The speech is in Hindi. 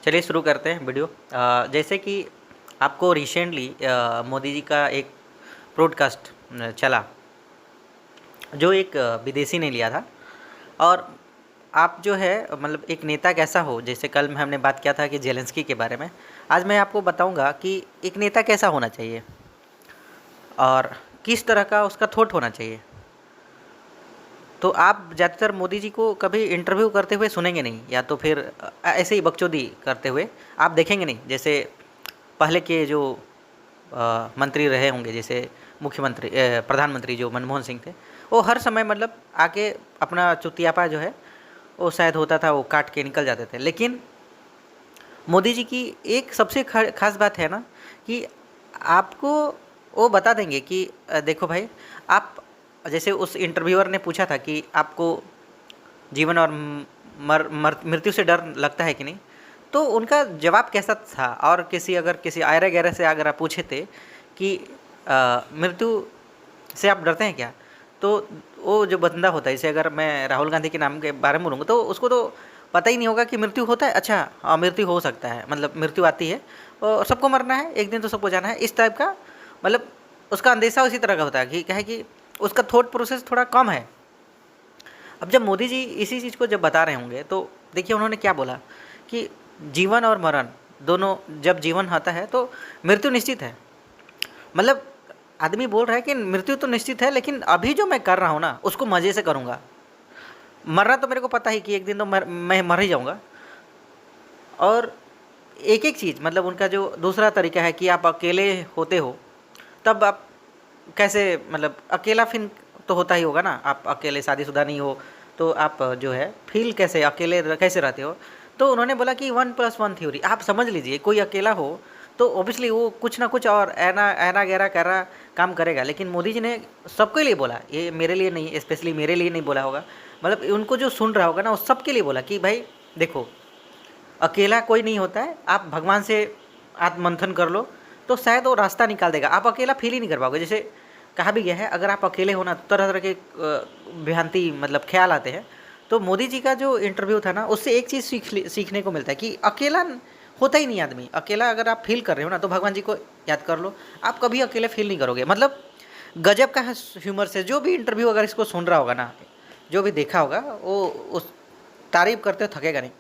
चलिए शुरू करते हैं वीडियो। जैसे कि आपको रिसेंटली मोदी जी का एक ब्रॉडकास्ट चला, जो एक विदेशी ने लिया था। और आप जो है मतलब एक नेता कैसा हो, जैसे कल में हमने बात किया था कि जेलेंस्की के बारे में, आज मैं आपको बताऊंगा कि एक नेता कैसा होना चाहिए और किस तरह का उसका थॉट होना चाहिए। तो आप ज़्यादातर मोदी जी को कभी इंटरव्यू करते हुए सुनेंगे नहीं, या तो फिर ऐसे ही बकचोदी करते हुए आप देखेंगे नहीं। जैसे पहले के जो मंत्री रहे होंगे, जैसे मुख्यमंत्री प्रधानमंत्री जो मनमोहन सिंह थे, वो हर समय मतलब आके अपना चुतियापा जो है वो शायद होता था, वो काट के निकल जाते थे। लेकिन मोदी जी की एक सबसे खास बात है ना कि आपको वो बता देंगे कि देखो भाई, आप जैसे उस इंटरव्यूअर ने पूछा था कि आपको जीवन और मृत्यु से डर लगता है कि नहीं, तो उनका जवाब कैसा था। और किसी आयरा गहरे से अगर आप पूछे थे कि मृत्यु से आप डरते हैं क्या, तो वो जो बंदा होता है, जैसे अगर मैं राहुल गांधी के नाम के बारे में बोलूँगा, तो उसको तो पता ही नहीं होगा कि मृत्यु होता है। अच्छा हाँ, मृत्यु हो सकता है, मतलब मृत्यु आती है और सबको मरना है, एक दिन तो सबको जाना है, इस टाइप का मतलब उसका अंदेशा उसी तरह का होता है कि क्या है कि उसका थॉट प्रोसेस थोड़ा कम है। अब जब मोदी जी इसी चीज़ को जब बता रहे होंगे, तो देखिए उन्होंने क्या बोला कि जीवन और मरण दोनों, जब जीवन आता है तो मृत्यु निश्चित है। मतलब आदमी बोल रहा है कि मृत्यु तो निश्चित है, लेकिन अभी जो मैं कर रहा हूँ ना उसको मज़े से करूँगा। मरना तो मेरे को पता ही कि एक दिन तो मैं मर ही जाऊँगा। और एक एक चीज़, मतलब उनका जो दूसरा तरीका है कि आप अकेले होते हो तब आप कैसे, मतलब अकेला फील तो होता ही होगा ना। आप अकेले शादीशुदा नहीं हो तो आप जो है फील कैसे अकेले कैसे रहते हो। तो उन्होंने बोला कि 1+1 थ्योरी। आप समझ लीजिए, कोई अकेला हो तो ऑब्वियसली वो कुछ ना कुछ और ऐना ऐना गहरा करा काम करेगा। लेकिन मोदी जी ने सबके लिए बोला, ये मेरे लिए नहीं, स्पेशली मेरे लिए नहीं बोला होगा, मतलब उनको जो सुन रहा होगा ना, वो सबके लिए बोला कि भाई देखो, अकेला कोई नहीं होता है। आप भगवान से आत्ममंथन कर लो तो शायद वो रास्ता निकाल देगा। आप अकेला फील ही नहीं कर पाओगे। जैसे कहा भी गया है, अगर आप अकेले हो ना तो तरह तरह के भ्रांति मतलब ख्याल आते हैं। तो मोदी जी का जो इंटरव्यू था ना, उससे एक चीज़ सीखने को मिलता है कि अकेला होता ही नहीं आदमी। अकेला अगर आप फील कर रहे हो ना तो भगवान जी को याद कर लो, आप कभी अकेले फील नहीं करोगे। मतलब गजब का है ह्यूमर से। जो भी इंटरव्यू अगर इसको सुन रहा होगा ना, जो भी देखा होगा, वो उस तारीफ करते थकेगा नहीं।